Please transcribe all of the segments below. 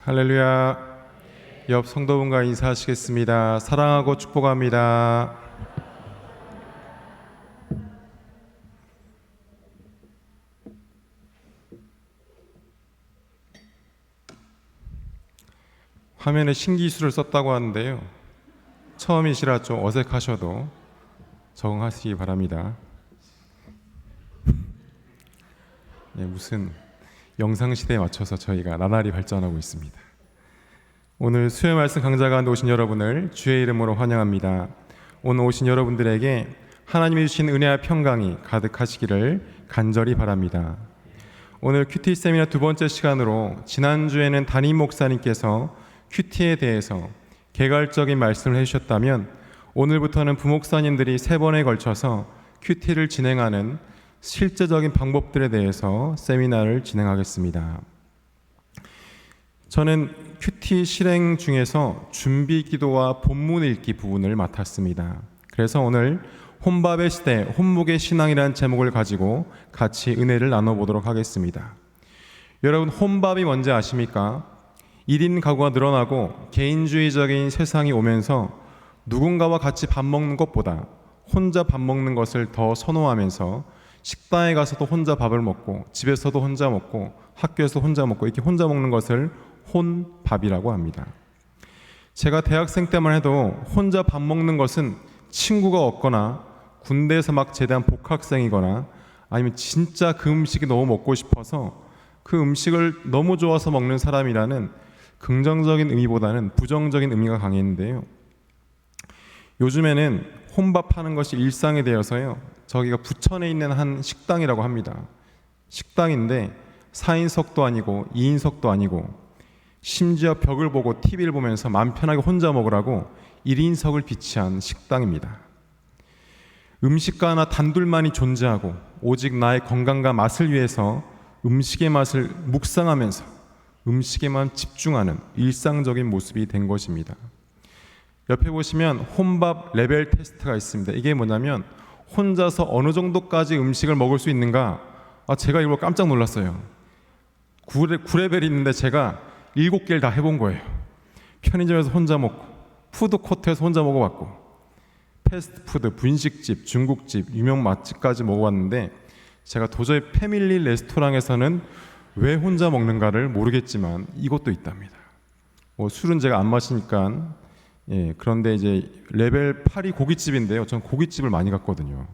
할렐루야. 옆 성도분과 인사하시겠습니다. 사랑하고 축복합니다. 화면에 신기술을 썼다고 하는데요, 처음이시라 좀 어색하셔도 적응하시기 바랍니다. 무슨 영상시대에 맞춰서 저희가 나날이 발전하고 있습니다. 오늘 수요 말씀 강좌 가운데 오신 여러분을 주의 이름으로 환영합니다. 오늘 오신 여러분들에게 하나님이 주신 은혜와 평강이 가득하시기를 간절히 바랍니다. 오늘 큐티 세미나 두 번째 시간으로, 지난주에는 담임 목사님께서 큐티에 대해서 개괄적인 말씀을 해주셨다면, 오늘부터는 부목사님들이 3번에 걸쳐서 큐티를 진행하는 실제적인 방법들에 대해서 세미나를 진행하겠습니다. 저는 큐티 실행 중에서 준비 기도와 본문 읽기 부분을 맡았습니다. 그래서 오늘 혼밥의 시대, 혼묵의 신앙이라는 제목을 가지고 같이 은혜를 나눠보도록 하겠습니다. 여러분, 혼밥이 뭔지 아십니까? 1인 가구가 늘어나고 개인주의적인 세상이 오면서 누군가와 같이 밥 먹는 것보다 혼자 밥 먹는 것을 더 선호하면서 식당에 가서도 혼자 밥을 먹고, 집에서도 혼자 먹고, 학교에서 혼자 먹고, 이렇게 혼자 먹는 것을 혼밥이라고 합니다. 제가 대학생 때만 해도 혼자 밥 먹는 것은 친구가 없거나 군대에서 막 제대한 복학생이거나 아니면 진짜 그 음식이 너무 먹고 싶어서 그 음식을 너무 좋아서 먹는 사람이라는 긍정적인 의미보다는 부정적인 의미가 강했는데요, 요즘에는 혼밥하는 것이 일상이 되어서요, 저기가 부천에 있는 한 식당이라고 합니다. 식당인데 4인석도 아니고 2인석도 아니고, 심지어 벽을 보고 TV를 보면서 마음 편하게 혼자 먹으라고 1인석을 비치한 식당입니다. 음식과 단둘만이 존재하고 오직 나의 건강과 맛을 위해서 음식의 맛을 묵상하면서 음식에만 집중하는 일상적인 모습이 된 것입니다. 옆에 보시면 혼밥 레벨 테스트가 있습니다. 이게 뭐냐면, 혼자서 어느 정도까지 음식을 먹을 수 있는가? 제가 이걸 깜짝 놀랐어요. 9레벨이 있는데 제가 7개를 다 해본 거예요. 편의점에서 혼자 먹고, 푸드코트에서 혼자 먹어봤고, 패스트푸드, 분식집, 중국집, 유명 맛집까지 먹어봤는데, 제가 도저히 패밀리 레스토랑에서는 왜 혼자 먹는가를 모르겠지만 이것도 있답니다. 술은 제가 안 마시니까, 그런데 이제 레벨 8이 고깃집인데요, 전 고깃집을 많이 갔거든요.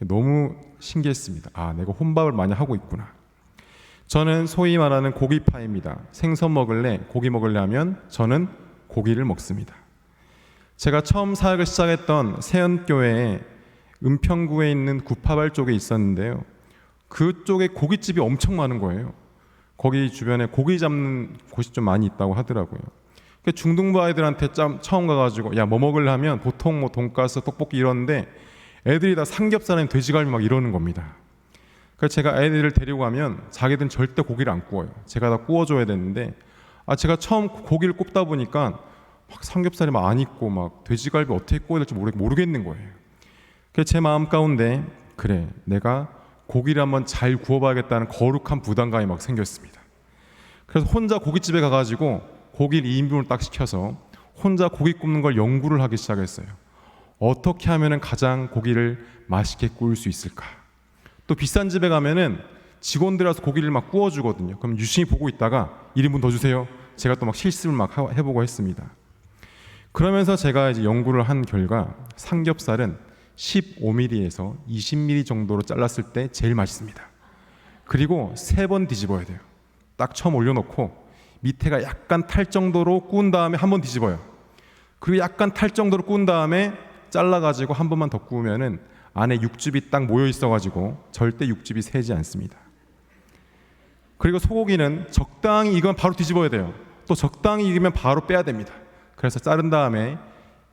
너무 신기했습니다. 내가 혼밥을 많이 하고 있구나. 저는 소위 말하는 고기파입니다. 생선 먹을래, 고기 먹을래 하면 저는 고기를 먹습니다. 제가 처음 사역을 시작했던 세연교회에 은평구에 있는 구파발 쪽에 있었는데요, 그쪽에 고깃집이 엄청 많은 거예요. 거기 주변에 고기 잡는 곳이 좀 많이 있다고 하더라고요. 중등부 아이들한테 처음 가가지고 야, 뭐 먹을래 하면 보통 뭐 돈가스, 떡볶이 이러는데, 애들이 다 삼겹살에 돼지갈비 막 이러는 겁니다. 그래서 제가 애들을 데리고 가면 자기들은 절대 고기를 안 구워요. 제가 다 구워줘야 되는데, 제가 처음 고기를 굽다 보니까 막 삼겹살이 막 안 익고 막 돼지갈비 어떻게 구워야 될지 모르겠는 거예요. 그래서 제 마음 가운데, 그래, 내가 고기를 한번 잘 구워봐야겠다는 거룩한 부담감이 막 생겼습니다. 그래서 혼자 고깃집에 가가지고 고기를 2인분을 딱 시켜서 혼자 고기 굽는 걸 연구를 하기 시작했어요. 어떻게 하면 가장 고기를 맛있게 구울 수 있을까? 또 비싼 집에 가면은 직원들 와서 고기를 막 구워주거든요. 그럼 유심히 보고 있다가 1인분 더 주세요. 제가 또 막 실습을 막 해보고 했습니다. 그러면서 제가 이제 연구를 한 결과, 삼겹살은 15mm에서 20mm 정도로 잘랐을 때 제일 맛있습니다. 그리고 3번 뒤집어야 돼요. 딱 처음 올려놓고 밑에가 약간 탈 정도로 구운 다음에 한 번 뒤집어요. 그리고 약간 탈 정도로 구운 다음에 잘라가지고 한 번만 더 구우면은 안에 육즙이 딱 모여 있어가지고 절대 육즙이 새지 않습니다. 그리고 소고기는 적당히 익으면 바로 뒤집어야 돼요. 또 적당히 익으면 바로 빼야 됩니다. 그래서 자른 다음에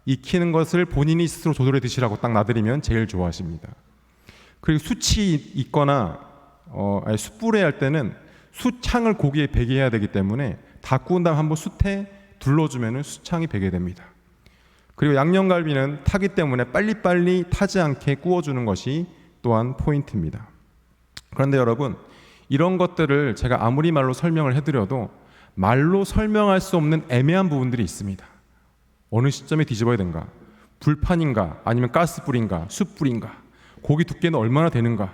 익히는 것을 본인이 스스로 조절해 드시라고 딱 놔드리면 제일 좋아하십니다. 그리고 숯이 있거나 숯불에 할 때는 숯향을 고기에 배게 해야 되기 때문에 다 구운 다음 한번 숯에 둘러주면 숯향이 배게 됩니다. 그리고 양념갈비는 타기 때문에 빨리빨리 타지 않게 구워주는 것이 또한 포인트입니다. 그런데 여러분, 이런 것들을 제가 아무리 말로 설명을 해드려도 말로 설명할 수 없는 애매한 부분들이 있습니다. 어느 시점에 뒤집어야 되는가? 불판인가? 아니면 가스불인가? 숯불인가? 고기 두께는 얼마나 되는가?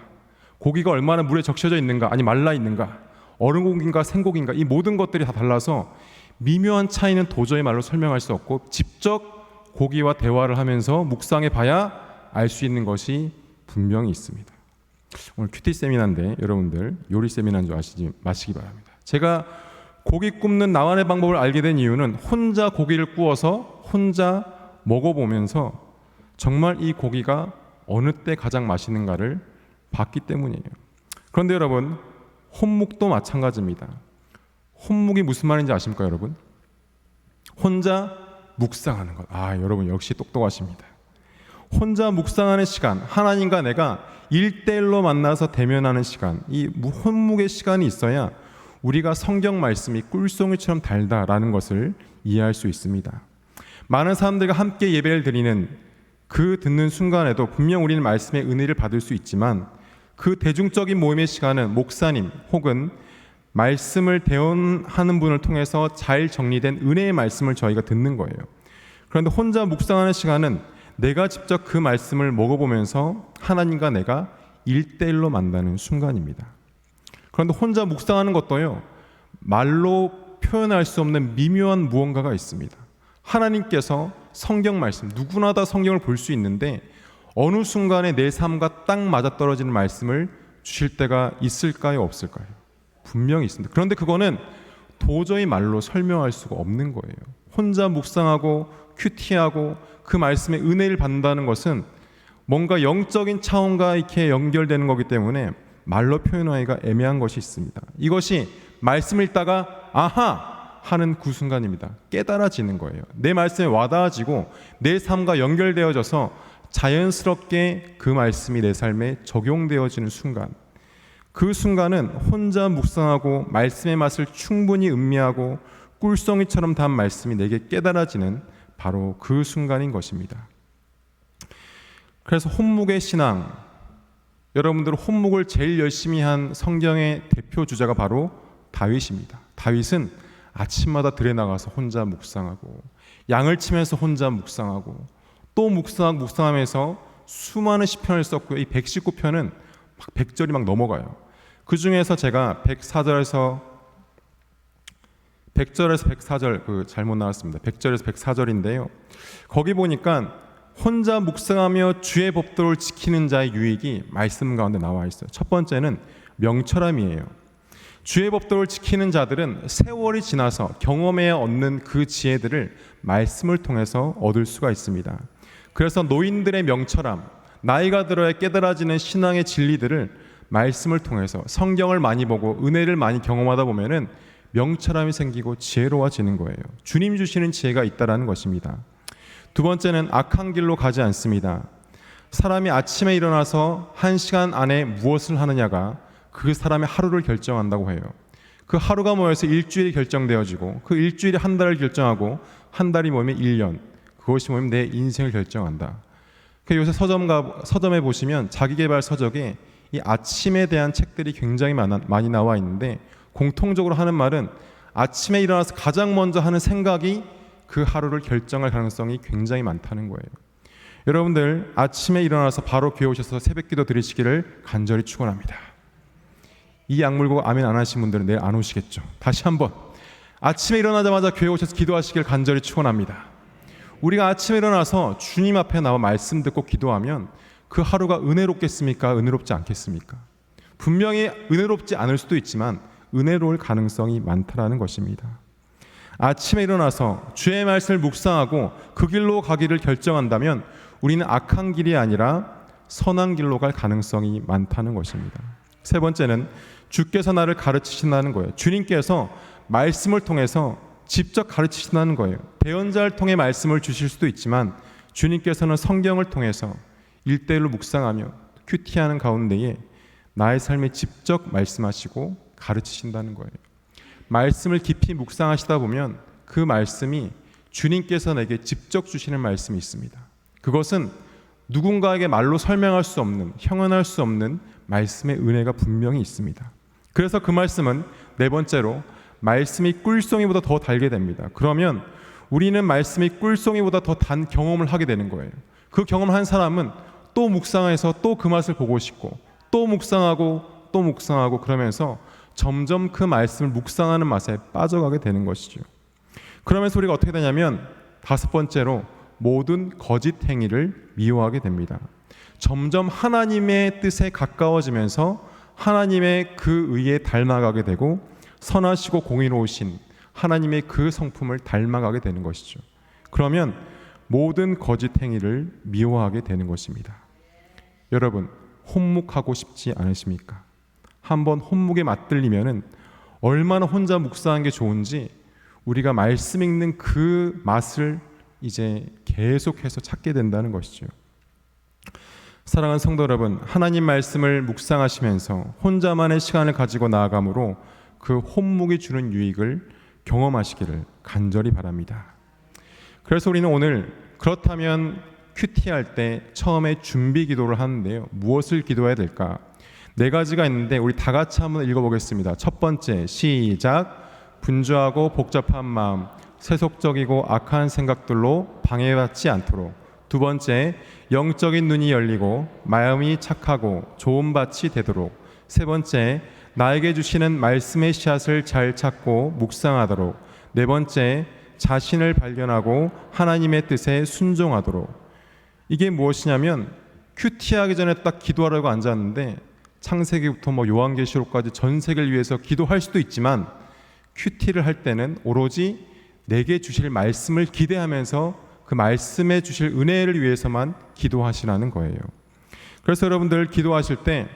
고기가 얼마나 물에 적셔져 있는가? 아니 말라 있는가? 얼은 고기인가? 생고기인가? 이 모든 것들이 다 달라서 미묘한 차이는 도저히 말로 설명할 수 없고 직접 고기와 대화를 하면서 묵상해 봐야 알 수 있는 것이 분명히 있습니다. 오늘 큐티 세미나인데 여러분들 요리 세미나인 줄 아시지 마시기 바랍니다. 제가 고기 굽는 나만의 방법을 알게 된 이유는 혼자 고기를 구워서 혼자 먹어보면서 정말 이 고기가 어느 때 가장 맛있는가를 봤기 때문이에요. 그런데 여러분, 혼묵도 마찬가지입니다. 혼묵이 무슨 말인지 아십니까, 여러분? 혼자 묵상하는 것. 여러분 역시 똑똑하십니다. 혼자 묵상하는 시간, 하나님과 내가 1대1로 만나서 대면하는 시간, 이 혼묵의 시간이 있어야 우리가 성경 말씀이 꿀송이처럼 달다라는 것을 이해할 수 있습니다. 많은 사람들과 함께 예배를 드리는 그 듣는 순간에도 분명 우리는 말씀의 은혜를 받을 수 있지만 그 대중적인 모임의 시간은 목사님 혹은 말씀을 대언하는 분을 통해서 잘 정리된 은혜의 말씀을 저희가 듣는 거예요. 그런데 혼자 묵상하는 시간은 내가 직접 그 말씀을 먹어보면서 하나님과 내가 1대1로 만나는 순간입니다. 그런데 혼자 묵상하는 것도요, 말로 표현할 수 없는 미묘한 무언가가 있습니다. 하나님께서 성경 말씀, 누구나 다 성경을 볼 수 있는데 어느 순간에 내 삶과 딱 맞아떨어지는 말씀을 주실 때가 있을까요, 없을까요? 분명히 있습니다. 그런데 그거는 도저히 말로 설명할 수가 없는 거예요. 혼자 묵상하고 큐티하고 그 말씀의 은혜를 받는다는 것은 뭔가 영적인 차원과 이렇게 연결되는 거기 때문에 말로 표현하기가 애매한 것이 있습니다. 이것이 말씀을 읽다가 아하! 하는 그 순간입니다. 깨달아지는 거예요. 내 말씀에 와닿아지고 내 삶과 연결되어져서 자연스럽게 그 말씀이 내 삶에 적용되어지는 순간, 그 순간은 혼자 묵상하고 말씀의 맛을 충분히 음미하고 꿀송이처럼 단 말씀이 내게 깨달아지는 바로 그 순간인 것입니다. 그래서 혼묵의 신앙, 여러분들 혼묵을 제일 열심히 한 성경의 대표 주자가 바로 다윗입니다. 다윗은 아침마다 들에 나가서 혼자 묵상하고 양을 치면서 혼자 묵상하고 또 묵상하면서 수많은 시편을 썼고요. 이 119편은 막 100절이 막 넘어가요. 그 중에서 제가 104절에서 104절 잘못 나왔습니다. 100절에서 104절인데요. 거기 보니까 혼자 묵상하며 주의 법도를 지키는 자의 유익이 말씀 가운데 나와 있어요. 첫 번째는 명철함이에요. 주의 법도를 지키는 자들은 세월이 지나서 경험해 얻는 그 지혜들을 말씀을 통해서 얻을 수가 있습니다. 그래서 노인들의 명철함, 나이가 들어야 깨달아지는 신앙의 진리들을 말씀을 통해서 성경을 많이 보고 은혜를 많이 경험하다 보면은 명철함이 생기고 지혜로워지는 거예요. 주님 주시는 지혜가 있다라는 것입니다. 두 번째는 악한 길로 가지 않습니다. 사람이 아침에 일어나서 1시간 안에 무엇을 하느냐가 그 사람의 하루를 결정한다고 해요. 그 하루가 모여서 일주일이 결정되어지고 그 일주일이 한 달을 결정하고 한 달이 모이면 1년, 그것이 모이면 내 인생을 결정한다. 요새 서점에 보시면 자기계발 서적에 이 아침에 대한 책들이 굉장히 많이 나와 있는데 공통적으로 하는 말은 아침에 일어나서 가장 먼저 하는 생각이 그 하루를 결정할 가능성이 굉장히 많다는 거예요. 여러분들 아침에 일어나서 바로 교회 오셔서 새벽기도 드리시기를 간절히 축원합니다. 이 악물고 아멘 안 하신 분들은 내일 안 오시겠죠. 다시 한번 아침에 일어나자마자 교회 오셔서 기도하시길 간절히 축원합니다. 우리가 아침에 일어나서 주님 앞에 나와 말씀 듣고 기도하면 그 하루가 은혜롭겠습니까? 은혜롭지 않겠습니까? 분명히 은혜롭지 않을 수도 있지만 은혜로울 가능성이 많다라는 것입니다. 아침에 일어나서 주의 말씀을 묵상하고 그 길로 가기를 결정한다면 우리는 악한 길이 아니라 선한 길로 갈 가능성이 많다는 것입니다. 세 번째는 주께서 나를 가르치신다는 거예요. 주님께서 말씀을 통해서 직접 가르치신다는 거예요. 대언자를 통해 말씀을 주실 수도 있지만 주님께서는 성경을 통해서 1대1로 묵상하며 큐티하는 가운데에 나의 삶에 직접 말씀하시고 가르치신다는 거예요. 말씀을 깊이 묵상하시다 보면 그 말씀이 주님께서 내게 직접 주시는 말씀이 있습니다. 그것은 누군가에게 말로 설명할 수 없는, 형언할 수 없는 말씀의 은혜가 분명히 있습니다. 그래서 그 말씀은 네 번째로 말씀이 꿀송이보다 더 달게 됩니다. 그러면 우리는 말씀이 꿀송이보다 더 단 경험을 하게 되는 거예요. 그 경험을 한 사람은 또 묵상해서 또 그 맛을 보고 싶고 또 묵상하고 또 묵상하고 그러면서 점점 그 말씀을 묵상하는 맛에 빠져가게 되는 것이죠. 그러면서 우리가 어떻게 되냐면 다섯 번째로 모든 거짓 행위를 미워하게 됩니다. 점점 하나님의 뜻에 가까워지면서 하나님의 그 의에 닮아가게 되고 선하시고 공의로우신 하나님의 그 성품을 닮아가게 되는 것이죠. 그러면 모든 거짓 행위를 미워하게 되는 것입니다. 여러분, 혼묵하고 싶지 않으십니까? 한번 혼묵에 맛들리면은 얼마나 혼자 묵상하는 게 좋은지 우리가 말씀 읽는 그 맛을 이제 계속해서 찾게 된다는 것이죠. 사랑하는 성도 여러분, 하나님 말씀을 묵상하시면서 혼자만의 시간을 가지고 나아감으로 그 혼묵이 주는 유익을 경험하시기를 간절히 바랍니다. 그래서 우리는 오늘 그렇다면 큐티할 때 처음에 준비 기도를 하는데요. 무엇을 기도해야 될까? 네 가지가 있는데 우리 다 같이 한번 읽어보겠습니다. 첫 번째, 시작. 분주하고 복잡한 마음, 세속적이고 악한 생각들로 방해받지 않도록. 두 번째, 영적인 눈이 열리고 마음이 착하고 좋은 밭이 되도록. 세 번째, 나에게 주시는 말씀의 씨앗을 잘 찾고 묵상하도록. 네 번째, 자신을 발견하고 하나님의 뜻에 순종하도록. 이게 무엇이냐면 큐티하기 전에 딱 기도하려고 앉았는데 창세기부터 요한계시록까지 전 세계를 위해서 기도할 수도 있지만 큐티를 할 때는 오로지 내게 주실 말씀을 기대하면서 그 말씀에 주실 은혜를 위해서만 기도하시라는 거예요. 그래서 여러분들 기도하실 때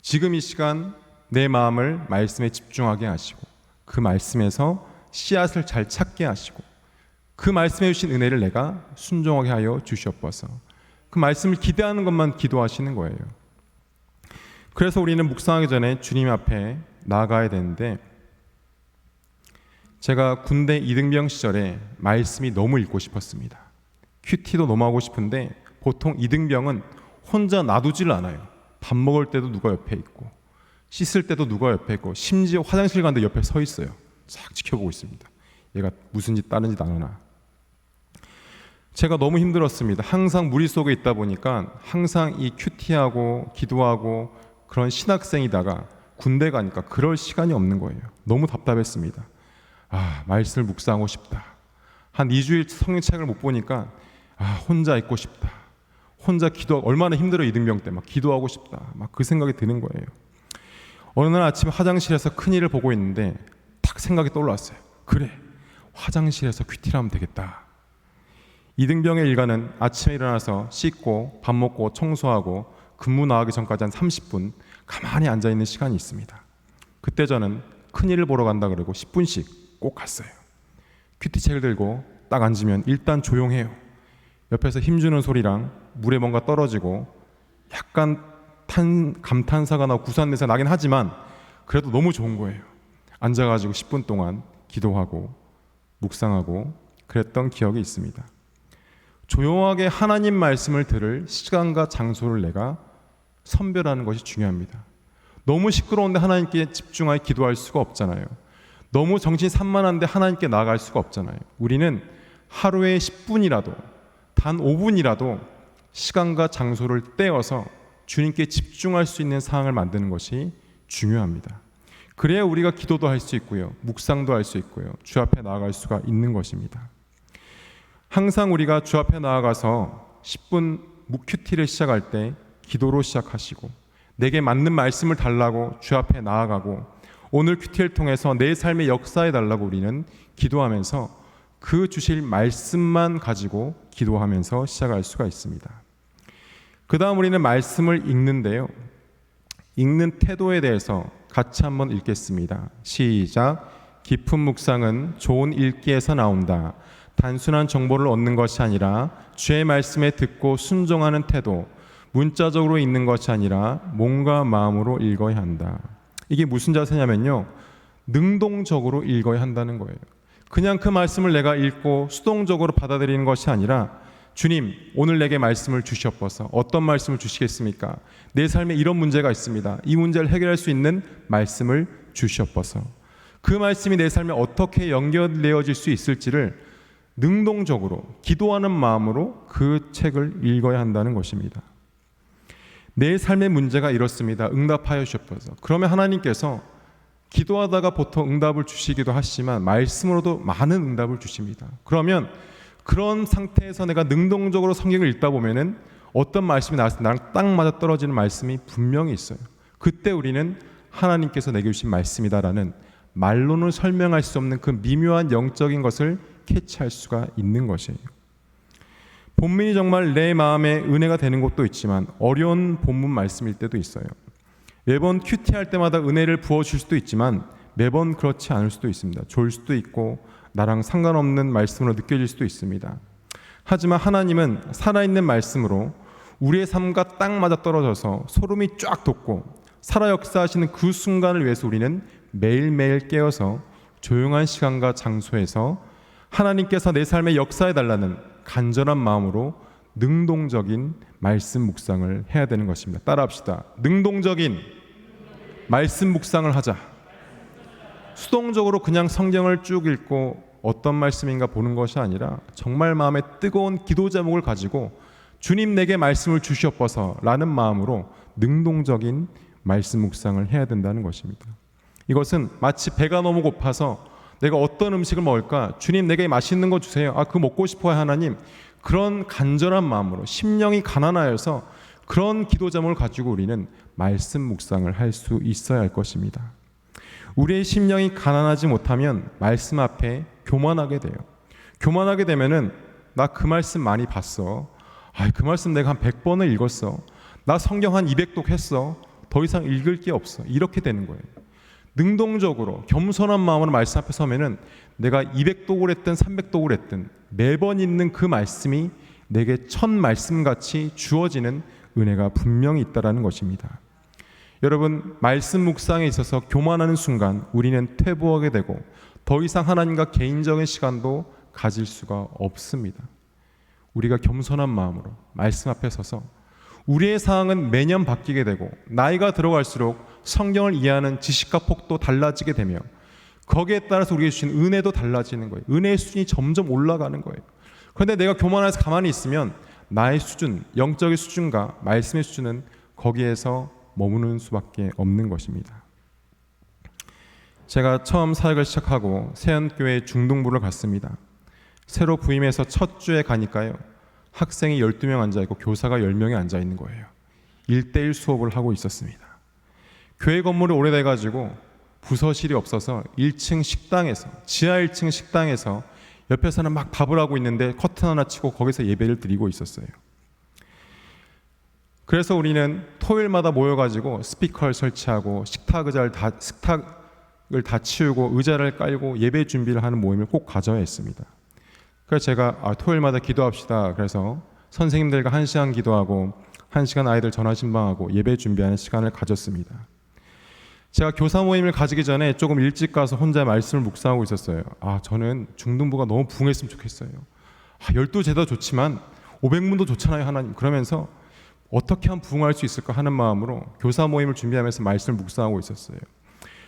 지금 이 시간 내 마음을 말씀에 집중하게 하시고 그 말씀에서 씨앗을 잘 찾게 하시고 그 말씀해 주신 은혜를 내가 순종하게 하여 주시옵소서. 그 말씀을 기대하는 것만 기도하시는 거예요. 그래서 우리는 묵상하기 전에 주님 앞에 나아가야 되는데 제가 군대 이등병 시절에 말씀이 너무 읽고 싶었습니다. 큐티도 너무 하고 싶은데 보통 이등병은 혼자 놔두질 않아요. 밥 먹을 때도 누가 옆에 있고 씻을 때도 누가 옆에 있고 심지어 화장실 가는데 옆에 서 있어요. 싹 지켜보고 있습니다. 얘가 무슨 짓 다른 짓 안 하나. 제가 너무 힘들었습니다. 항상 무리 속에 있다 보니까 항상 이 큐티하고 기도하고 그런 신학생이다가 군대 가니까 그럴 시간이 없는 거예요. 너무 답답했습니다. 말씀을 묵상하고 싶다. 한 2주일 성경책을 못 보니까 혼자 있고 싶다. 혼자 기도 얼마나 힘들어 이등병 때 막 기도하고 싶다. 막 그 생각이 드는 거예요. 어느 날 아침에 화장실에서 큰일을 보고 있는데 딱 생각이 떠올랐어요. 그래, 화장실에서 큐티를 하면 되겠다. 이등병의 일과는 아침에 일어나서 씻고 밥 먹고 청소하고 근무 나가기 전까지 한 30분 가만히 앉아있는 시간이 있습니다. 그때 저는 큰일을 보러 간다 그러고 10분씩 꼭 갔어요. 큐티책을 들고 딱 앉으면 일단 조용해요. 옆에서 힘주는 소리랑 물에 뭔가 떨어지고 약간 감탄사가 나고 구수한 냄새가 나긴 하지만 그래도 너무 좋은 거예요. 앉아가지고 10분 동안 기도하고 묵상하고 그랬던 기억이 있습니다. 조용하게 하나님 말씀을 들을 시간과 장소를 내가 선별하는 것이 중요합니다. 너무 시끄러운데 하나님께 집중하여 기도할 수가 없잖아요. 너무 정신 산만한데 하나님께 나아갈 수가 없잖아요. 우리는 하루에 10분이라도 단 5분이라도 시간과 장소를 떼어서 주님께 집중할 수 있는 상황을 만드는 것이 중요합니다. 그래야 우리가 기도도 할 수 있고요. 묵상도 할 수 있고요. 주 앞에 나아갈 수가 있는 것입니다. 항상 우리가 주 앞에 나아가서 10분 묵큐티를 시작할 때 기도로 시작하시고 내게 맞는 말씀을 달라고 주 앞에 나아가고 오늘 큐티를 통해서 내 삶의 역사에 달라고 우리는 기도하면서 그 주실 말씀만 가지고 기도하면서 시작할 수가 있습니다. 그 다음 우리는 말씀을 읽는데요. 읽는 태도에 대해서 같이 한번 읽겠습니다. 시작. 깊은 묵상은 좋은 읽기에서 나온다. 단순한 정보를 얻는 것이 아니라 주의 말씀에 듣고 순종하는 태도, 문자적으로 읽는 것이 아니라 몸과 마음으로 읽어야 한다. 이게 무슨 자세냐면요, 능동적으로 읽어야 한다는 거예요. 그냥 그 말씀을 내가 읽고 수동적으로 받아들이는 것이 아니라 주님, 오늘 내게 말씀을 주시옵소서. 어떤 말씀을 주시겠습니까? 내 삶에 이런 문제가 있습니다. 이 문제를 해결할 수 있는 말씀을 주시옵소서. 그 말씀이 내 삶에 어떻게 연결되어질 수 있을지를 능동적으로 기도하는 마음으로 그 책을 읽어야 한다는 것입니다. 내 삶의 문제가 이렇습니다. 응답하여 주옵소서. 그러면 하나님께서 기도하다가 보통 응답을 주시기도 하시지만 말씀으로도 많은 응답을 주십니다. 그러면 그런 상태에서 내가 능동적으로 성경을 읽다 보면은 어떤 말씀이 나랑 딱 맞아 떨어지는 말씀이 분명히 있어요. 그때 우리는 하나님께서 내게 주신 말씀이다라는 말로는 설명할 수 없는 그 미묘한 영적인 것을 캐치할 수가 있는 것이에요. 본문이 정말 내 마음에 은혜가 되는 것도 있지만 어려운 본문 말씀일 때도 있어요. 매번 큐티할 때마다 은혜를 부어줄 수도 있지만 매번 그렇지 않을 수도 있습니다. 좋을 수도 있고 나랑 상관없는 말씀으로 느껴질 수도 있습니다. 하지만 하나님은 살아있는 말씀으로 우리의 삶과 딱 맞아 떨어져서 소름이 쫙 돋고 살아 역사하시는 그 순간을 위해서 우리는 매일매일 깨어서 조용한 시간과 장소에서 하나님께서 내 삶에 역사해달라는 간절한 마음으로 능동적인 말씀 묵상을 해야 되는 것입니다. 따라합시다. 능동적인 말씀 묵상을 하자. 수동적으로 그냥 성경을 쭉 읽고 어떤 말씀인가 보는 것이 아니라 정말 마음에 뜨거운 기도 제목을 가지고 주님 내게 말씀을 주시옵소서 라는 마음으로 능동적인 말씀 묵상을 해야 된다는 것입니다. 이것은 마치 배가 너무 고파서 내가 어떤 음식을 먹을까? 주님 내게 맛있는 거 주세요. 그거 먹고 싶어요 하나님. 그런 간절한 마음으로 심령이 가난하여서 그런 기도 제목을 가지고 우리는 말씀 묵상을 할 수 있어야 할 것입니다. 우리의 심령이 가난하지 못하면 말씀 앞에 교만하게 돼요. 교만하게 되면은 나 그 말씀 많이 봤어. 그 말씀 내가 한 100번을 읽었어. 나 성경 한 200독 했어. 더 이상 읽을 게 없어. 이렇게 되는 거예요. 능동적으로 겸손한 마음으로 말씀 앞에 서면은 내가 200독을 했든 300독을 했든 매번 읽는 그 말씀이 내게 첫 말씀같이 주어지는 은혜가 분명히 있다라는 것입니다. 여러분, 말씀 묵상에 있어서 교만하는 순간 우리는 퇴보하게 되고 더 이상 하나님과 개인적인 시간도 가질 수가 없습니다. 우리가 겸손한 마음으로 말씀 앞에 서서 우리의 상황은 매년 바뀌게 되고 나이가 들어갈수록 성경을 이해하는 지식과 폭도 달라지게 되며 거기에 따라서 우리에게 주신 은혜도 달라지는 거예요. 은혜의 수준이 점점 올라가는 거예요. 그런데 내가 교만해서 가만히 있으면 나의 수준, 영적인 수준과 말씀의 수준은 거기에서 머무는 수밖에 없는 것입니다. 제가 처음 사역을 시작하고 세안교회 중등부를 갔습니다. 새로 부임해서 첫 주에 가니까요. 학생이 12명 앉아있고 교사가 10명이 앉아있는 거예요. 1:1 수업을 하고 있었습니다. 교회 건물이 오래돼가지고 부서실이 없어서 1층 식당에서 지하 1층 식당에서 옆에서는 막 밥을 하고 있는데 커튼 하나 치고 거기서 예배를 드리고 있었어요. 그래서 우리는 토요일마다 모여가지고 스피커를 설치하고 식탁을 다 치우고 의자를 깔고 예배 준비를 하는 모임을 꼭 가져야 했습니다. 그래서 제가 토요일마다 기도합시다. 그래서 선생님들과 1시간 기도하고 1시간 아이들 전화 신방하고 예배 준비하는 시간을 가졌습니다. 제가 교사 모임을 가지기 전에 조금 일찍 가서 혼자 말씀을 묵상하고 있었어요. 저는 중등부가 너무 부흥했으면 좋겠어요. 12제도 좋지만 500문도 좋잖아요 하나님. 그러면서 어떻게 하면 부흥할 수 있을까 하는 마음으로 교사 모임을 준비하면서 말씀을 묵상하고 있었어요.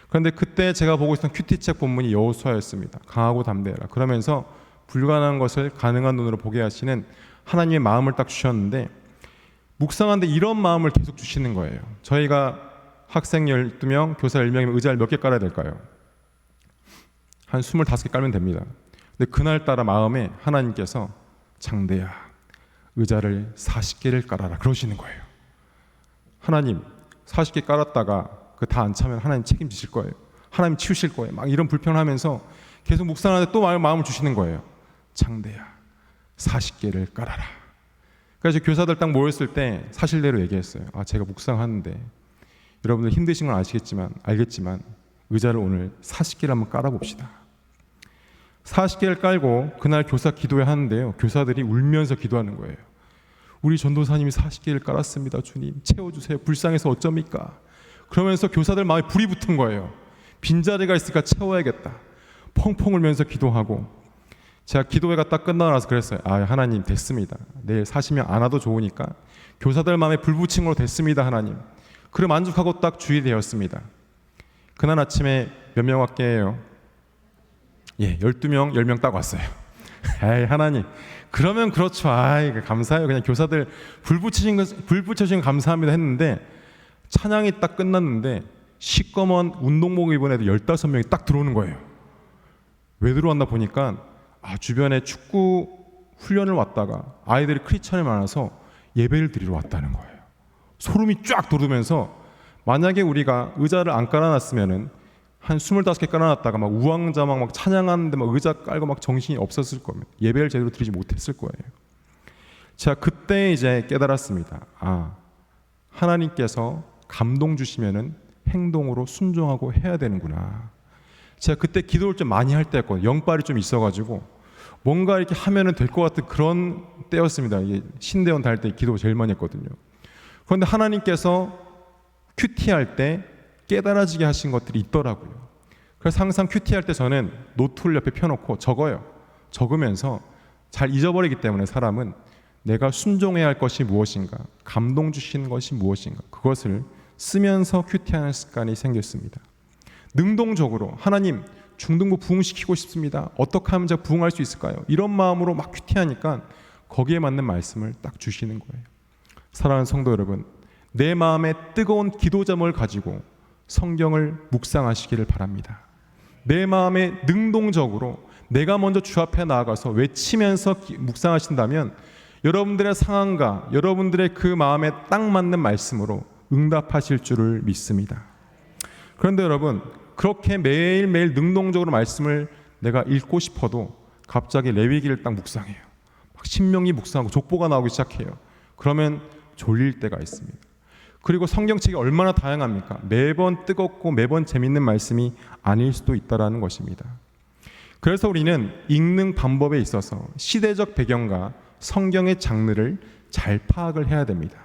그런데 그때 제가 보고 있었던 큐티책 본문이 여호수아였습니다. 강하고 담대해라. 그러면서 불가능한 것을 가능한 눈으로 보게 하시는 하나님의 마음을 딱 주셨는데 묵상하는데 이런 마음을 계속 주시는 거예요. 저희가 학생 12명, 교사 10명이면 의자를 몇 개 깔아야 될까요? 한 25개 깔면 됩니다. 근데 그날따라 마음에 하나님께서 장대야 의자를 40개를 깔아라 그러시는 거예요. 하나님 40개 깔았다가 그 다 안 차면 하나님 책임지실 거예요. 하나님 치우실 거예요. 막 이런 불평하면서 계속 묵상하는데 또 마음을 주시는 거예요. 장대야 40개를 깔아라. 그래서 교사들 딱 모였을 때 사실대로 얘기했어요. 제가 묵상하는데 여러분들 힘드신 건 알겠지만 의자를 오늘 40개를 한번 깔아봅시다. 40개를 깔고 그날 교사 기도회 하는데요. 교사들이 울면서 기도하는 거예요. 우리 전도사님이 40개를 깔았습니다. 주님 채워주세요. 불쌍해서 어쩝니까? 그러면서 교사들 마음에 불이 붙은 거예요. 빈자리가 있으니까 채워야겠다. 펑펑 울면서 기도하고 제가 기도회가 딱 끝나고 나서 그랬어요. 하나님 됐습니다. 내일 40명 안 와도 좋으니까 교사들 마음에 불 붙인 걸로 됐습니다. 하나님. 그래 만족하고 딱 주의되었습니다. 그날 아침에 몇 명 왔게요? 12명, 10명 딱 왔어요. 에이, 하나님. 그러면 그렇죠. 아이, 감사해요. 그냥 교사들 불 붙여주신 감사합니다 했는데, 찬양이 딱 끝났는데 시꺼먼 운동복 입은 애들 15명이 딱 들어오는 거예요. 왜 들어왔나 보니까 주변에 축구 훈련을 왔다가 아이들이 크리스찬이 많아서 예배를 드리러 왔다는 거예요. 소름이 쫙 돋으면서, 만약에 우리가 의자를 안 깔아놨으면은 한 25개 깔아놨다가 막 우왕좌왕 막 찬양하는데 막 의자 깔고 막 정신이 없었을 겁니다. 예배를 제대로 드리지 못했을 거예요. 제가 그때 이제 깨달았습니다. 하나님께서 감동 주시면은 행동으로 순종하고 해야 되는구나. 제가 그때 기도를 좀 많이 할 때였거든요. 영빨이 좀 있어가지고 뭔가 이렇게 하면은 될 것 같은 그런 때였습니다. 이게 신대원 다닐 때 기도 제일 많이 했거든요. 그런데 하나님께서 큐티할 때 깨달아지게 하신 것들이 있더라고요. 그래서 항상 큐티할 때 저는 노트를 옆에 펴놓고 적어요. 적으면서 잘 잊어버리기 때문에 사람은 내가 순종해야 할 것이 무엇인가, 감동 주시는 것이 무엇인가, 그것을 쓰면서 큐티하는 습관이 생겼습니다. 능동적으로 하나님 중등부 부흥시키고 싶습니다. 어떻게 하면 제가 부흥할 수 있을까요? 이런 마음으로 막 큐티하니까 거기에 맞는 말씀을 딱 주시는 거예요. 사랑하는 성도 여러분, 내 마음에 뜨거운 기도 제목을 가지고 성경을 묵상하시기를 바랍니다. 내 마음에 능동적으로 내가 먼저 주 앞에 나아가서 외치면서 묵상하신다면 여러분들의 상황과 여러분들의 그 마음에 딱 맞는 말씀으로 응답하실 줄을 믿습니다. 그런데 여러분, 그렇게 매일매일 능동적으로 말씀을 내가 읽고 싶어도 갑자기 레위기를 딱 묵상해요. 막 신명기 묵상하고 족보가 나오기 시작해요. 그러면 졸릴 때가 있습니다. 그리고 성경책이 얼마나 다양합니까? 매번 뜨겁고 매번 재밌는 말씀이 아닐 수도 있다는 것입니다. 그래서 우리는 읽는 방법에 있어서 시대적 배경과 성경의 장르를 잘 파악을 해야 됩니다.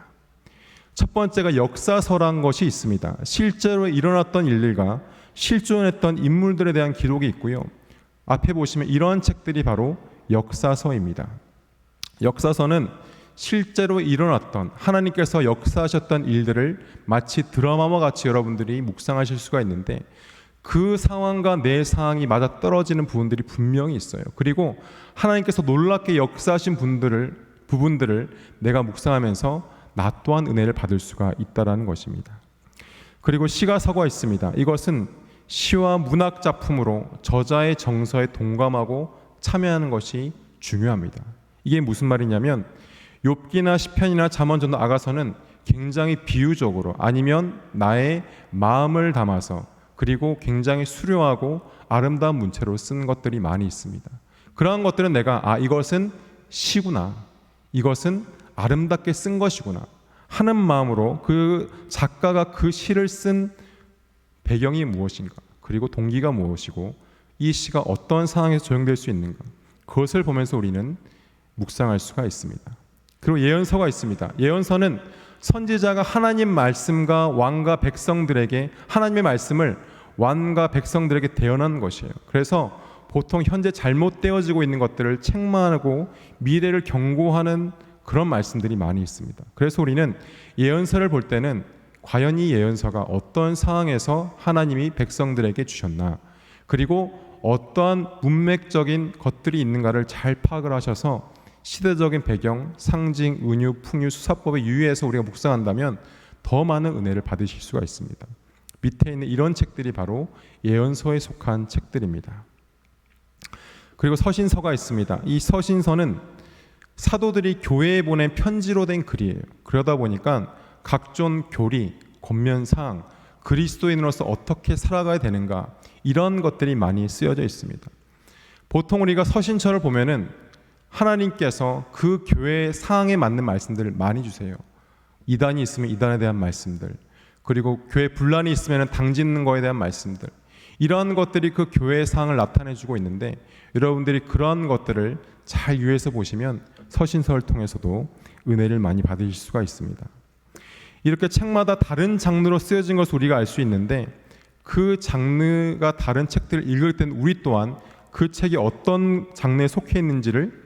첫 번째가 역사서라는 것이 있습니다. 실제로 일어났던 일들과 실존했던 인물들에 대한 기록이 있고요. 앞에 보시면 이러한 책들이 바로 역사서입니다. 역사서는 실제로 일어났던 하나님께서 역사하셨던 일들을 마치 드라마와 같이 여러분들이 묵상하실 수가 있는데, 그 상황과 내 상황이 맞아 떨어지는 부분들이 분명히 있어요. 그리고 하나님께서 놀랍게 역사하신 부분들을 내가 묵상하면서 나 또한 은혜를 받을 수가 있다는 것입니다. 그리고 시가 서가 있습니다. 이것은 시와 문학 작품으로 저자의 정서에 동감하고 참여하는 것이 중요합니다. 이게 무슨 말이냐면, 욥기나 시편이나 잠언 전도 아가서는 굉장히 비유적으로, 아니면 나의 마음을 담아서, 그리고 굉장히 수려하고 아름다운 문체로 쓴 것들이 많이 있습니다. 그러한 것들은 내가 이것은 시구나, 이것은 아름답게 쓴 것이구나 하는 마음으로 그 작가가 그 시를 쓴 배경이 무엇인가, 그리고 동기가 무엇이고 이 시가 어떤 상황에서 적용될 수 있는가, 그것을 보면서 우리는 묵상할 수가 있습니다. 그리고 예언서가 있습니다. 예언서는 선지자가 하나님 말씀과 왕과 백성들에게, 하나님의 말씀을 왕과 백성들에게 대언한 것이에요. 그래서 보통 현재 잘못되어지고 있는 것들을 책망하고 미래를 경고하는 그런 말씀들이 많이 있습니다. 그래서 우리는 예언서를 볼 때는 과연 이 예언서가 어떤 상황에서 하나님이 백성들에게 주셨나, 그리고 어떠한 문맥적인 것들이 있는가를 잘 파악을 하셔서 시대적인 배경, 상징, 은유, 풍유, 수사법에 유의해서 우리가 묵상한다면 더 많은 은혜를 받으실 수가 있습니다. 밑에 있는 이런 책들이 바로 예언서에 속한 책들입니다. 그리고 서신서가 있습니다. 이 서신서는 사도들이 교회에 보낸 편지로 된 글이에요. 그러다 보니까 각종 교리, 권면사항, 그리스도인으로서 어떻게 살아가야 되는가, 이런 것들이 많이 쓰여져 있습니다. 보통 우리가 서신서를 보면은 하나님께서 그 교회의 상황에 맞는 말씀들을 많이 주세요. 이단이 있으면 이단에 대한 말씀들, 그리고 교회 분란이 있으면 당짓는 거에 대한 말씀들, 이러한 것들이 그 교회의 상황을 나타내주고 있는데, 여러분들이 그러한 것들을 잘 유의해서 보시면 서신서를 통해서도 은혜를 많이 받으실 수가 있습니다. 이렇게 책마다 다른 장르로 쓰여진 것을 우리가 알 수 있는데, 그 장르가 다른 책들을 읽을 땐 우리 또한 그 책이 어떤 장르에 속해 있는지를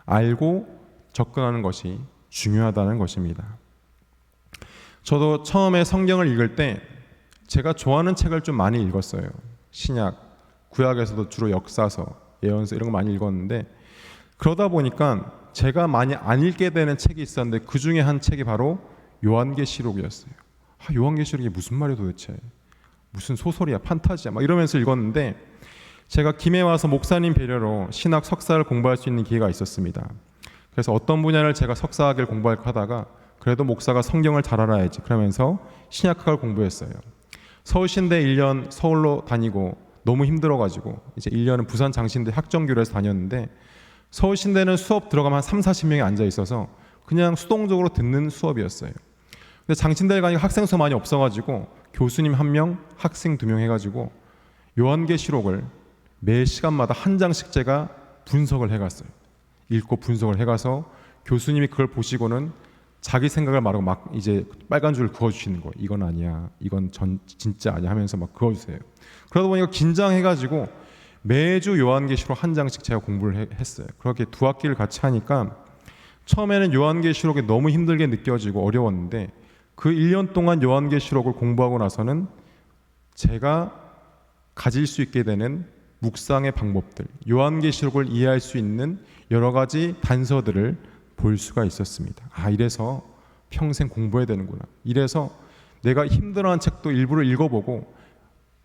알고 접근하는 것이 중요하다는 것입니다. 저도 처음에 성경을 읽을 때 제가 좋아하는 책을 좀 많이 읽었어요. 신약, 구약에서도 주로 역사서, 예언서 이런 거 많이 읽었는데, 그러다 보니까 제가 많이 안 읽게 되는 책이 있었는데 그 중에 한 책이 바로 요한계시록이었어요. 요한계시록이 무슨 말이야 도대체? 무슨 소설이야, 판타지야 막 이러면서 읽었는데, 제가 김해 와서 목사님 배려로 신학 석사를 공부할 수 있는 기회가 있었습니다. 그래서 어떤 분야를 제가 석사학위를 공부할까 하다가 그래도 목사가 성경을 잘 알아야지 그러면서 신약학을 공부했어요. 서울신대 1년 서울로 다니고 너무 힘들어가지고 이제 1년은 부산 장신대 학정교류에서 다녔는데, 서울신대는 수업 들어가면 한 30-40명이 앉아 있어서 그냥 수동적으로 듣는 수업이었어요. 근데 장신대를 가니까 학생 수 많이 없어가지고 교수님 1명, 학생 2명 해가지고 요한계시록을 매 시간마다 한 장씩 제가 분석을 해갔어요. 읽고 분석을 해가서 교수님이 그걸 보시고는 자기 생각을 말하고 막 이제 빨간 줄을 그어주시는 거예요. 이건 아니야, 이건 진짜 아니야 하면서 막 그어주세요. 그러다 보니까 긴장해가지고 매주 요한계시록 한 장씩 제가 공부를 했어요. 그렇게 2학기를 같이 하니까 처음에는 요한계시록이 너무 힘들게 느껴지고 어려웠는데, 그 1년 동안 요한계시록을 공부하고 나서는 제가 가질 수 있게 되는 묵상의 방법들, 요한계시록을 이해할 수 있는 여러 가지 단서들을 볼 수가 있었습니다. 이래서 평생 공부해야 되는구나. 이래서 내가 힘들어하는 책도 일부러 읽어보고,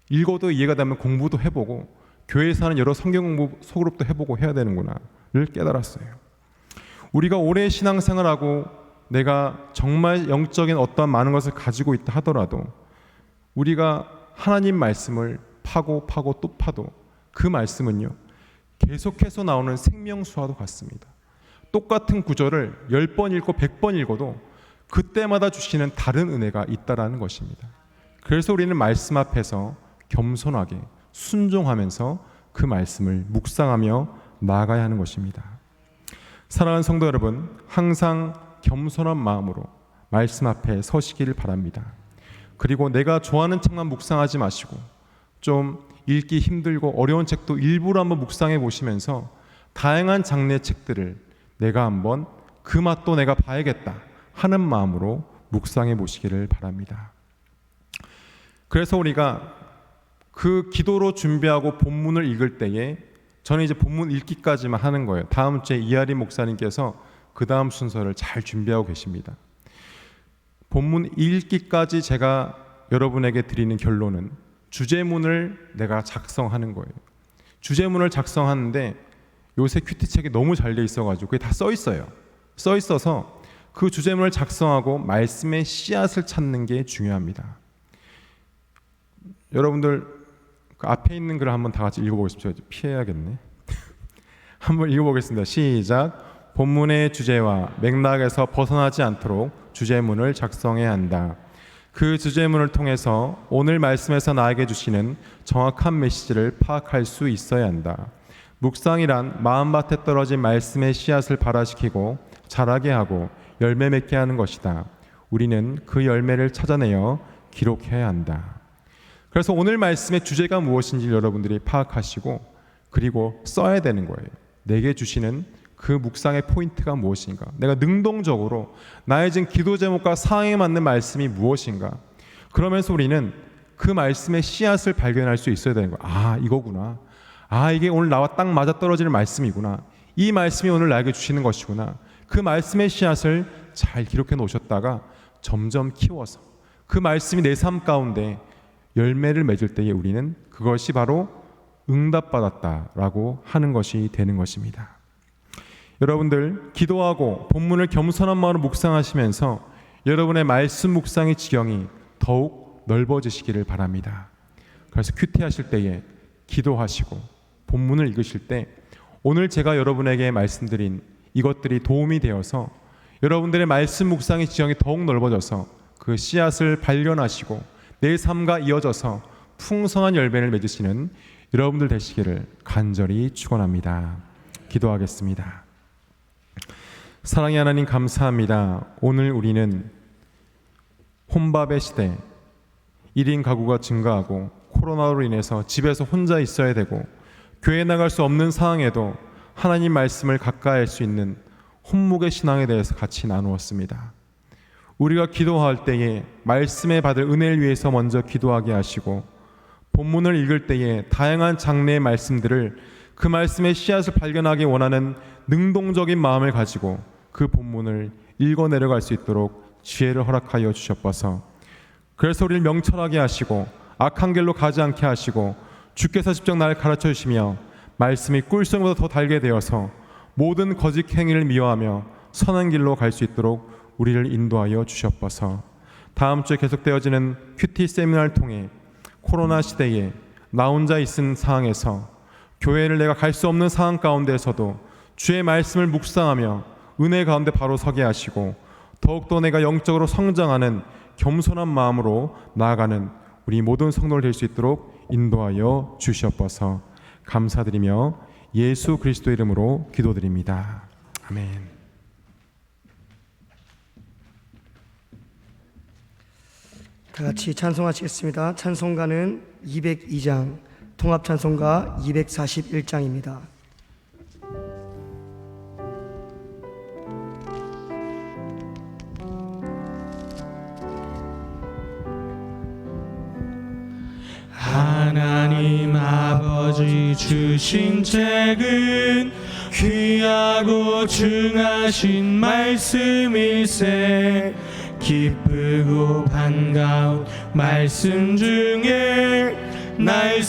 읽어도 이해가 되면 공부도 해보고, 교회에서 하는 여러 성경 공부 소그룹도 해보고 해야 되는구나를 깨달았어요. 우리가 오래 신앙생활하고 내가 정말 영적인 어떠한 많은 것을 가지고 있다 하더라도 우리가 하나님 말씀을 파고 또 파도 그 말씀은요 계속해서 나오는 생명수와도 같습니다. 똑같은 구절을 10번 읽고 100번 읽어도 그때마다 주시는 다른 은혜가 있다라는 것입니다. 그래서 우리는 말씀 앞에서 겸손하게 순종하면서 그 말씀을 묵상하며 나아가야 하는 것입니다. 사랑하는 성도 여러분, 항상 겸손한 마음으로 말씀 앞에 서시기를 바랍니다. 그리고 내가 좋아하는 책만 묵상하지 마시고 좀 읽기 힘들고 어려운 책도 일부러 한번 묵상해 보시면서 다양한 장르의 책들을 내가 한번 그 맛도 내가 봐야겠다 하는 마음으로 묵상해 보시기를 바랍니다. 그래서 우리가 그 기도로 준비하고 본문을 읽을 때에 저는 이제 본문 읽기까지만 하는 거예요. 다음 주에 이하리 목사님께서 그 다음 순서를 잘 준비하고 계십니다. 본문 읽기까지 제가 여러분에게 드리는 결론은 주제문을 내가 작성하는 거예요. 주제문을 작성하는데 요새 큐티책이 너무 잘 돼 있어가지고 그게 다 써 있어요. 써 있어서 그 주제문을 작성하고 말씀의 씨앗을 찾는 게 중요합니다. 여러분들 그 앞에 있는 글을 한번 다 같이 읽어보겠습니다. 피해야겠네. 한번 읽어보겠습니다. 시작. 본문의 주제와 맥락에서 벗어나지 않도록 주제문을 작성해야 한다. 그 주제문을 통해서 오늘 말씀에서 나에게 주시는 정확한 메시지를 파악할 수 있어야 한다. 묵상이란 마음밭에 떨어진 말씀의 씨앗을 발화시키고 자라게 하고 열매 맺게 하는 것이다. 우리는 그 열매를 찾아내어 기록해야 한다. 그래서 오늘 말씀의 주제가 무엇인지 여러분들이 파악하시고 그리고 써야 되는 거예요. 내게 주시는 그 묵상의 포인트가 무엇인가, 내가 능동적으로 나의 지금 기도 제목과 상황에 맞는 말씀이 무엇인가, 그러면서 우리는 그 말씀의 씨앗을 발견할 수 있어야 되는 거예요. 이거구나. 이게 오늘 나와 딱 맞아떨어지는 말씀이구나. 이 말씀이 오늘 나에게 주시는 것이구나. 그 말씀의 씨앗을 잘 기록해 놓으셨다가 점점 키워서 그 말씀이 내 삶 가운데 열매를 맺을 때에 우리는 그것이 바로 응답받았다라고 하는 것이 되는 것입니다. 여러분들 기도하고 본문을 겸손한 마음으로 묵상하시면서 여러분의 말씀 묵상의 지경이 더욱 넓어지시기를 바랍니다. 그래서 큐티 하실 때에 기도하시고 본문을 읽으실 때 오늘 제가 여러분에게 말씀드린 이것들이 도움이 되어서 여러분들의 말씀 묵상의 지경이 더욱 넓어져서 그 씨앗을 발견하시고 내 삶과 이어져서 풍성한 열매를 맺으시는 여러분들 되시기를 간절히 축원합니다. 기도하겠습니다. 사랑의 하나님 감사합니다. 오늘 우리는 혼밥의 시대, 1인 가구가 증가하고 코로나로 인해서 집에서 혼자 있어야 되고 교회 나갈 수 없는 상황에도 하나님 말씀을 가까이 할 수 있는 혼목의 신앙에 대해서 같이 나누었습니다. 우리가 기도할 때에 말씀에 받을 은혜를 위해서 먼저 기도하게 하시고, 본문을 읽을 때에 다양한 장르의 말씀들을 그 말씀의 씨앗을 발견하기 원하는 능동적인 마음을 가지고 그 본문을 읽어 내려갈 수 있도록 지혜를 허락하여 주셨어서, 그래서 우리를 명철하게 하시고 악한 길로 가지 않게 하시고, 주께서 직접 나를 가르쳐 주시며 말씀이 꿀성보다 더 달게 되어서 모든 거짓 행위를 미워하며 선한 길로 갈 수 있도록 우리를 인도하여 주셨어서, 다음 주에 계속되어지는 큐티 세미나를 통해 코로나 시대에 나 혼자 있는 상황에서, 교회를 내가 갈 수 없는 상황 가운데에서도 주의 말씀을 묵상하며 은혜 가운데 바로 서게 하시고, 더욱더 내가 영적으로 성장하는 겸손한 마음으로 나아가는 우리 모든 성도를 될 수 있도록 인도하여 주시옵소서. 감사드리며 예수 그리스도 이름으로 기도드립니다. 아멘. 다 같이 찬송하시겠습니다. 찬송가는 202장, 통합찬송가 241장입니다. 하나님 아버지 주신 책은 귀하고 중하신 말씀일세, 기쁘고 반가운 말씀 중에 날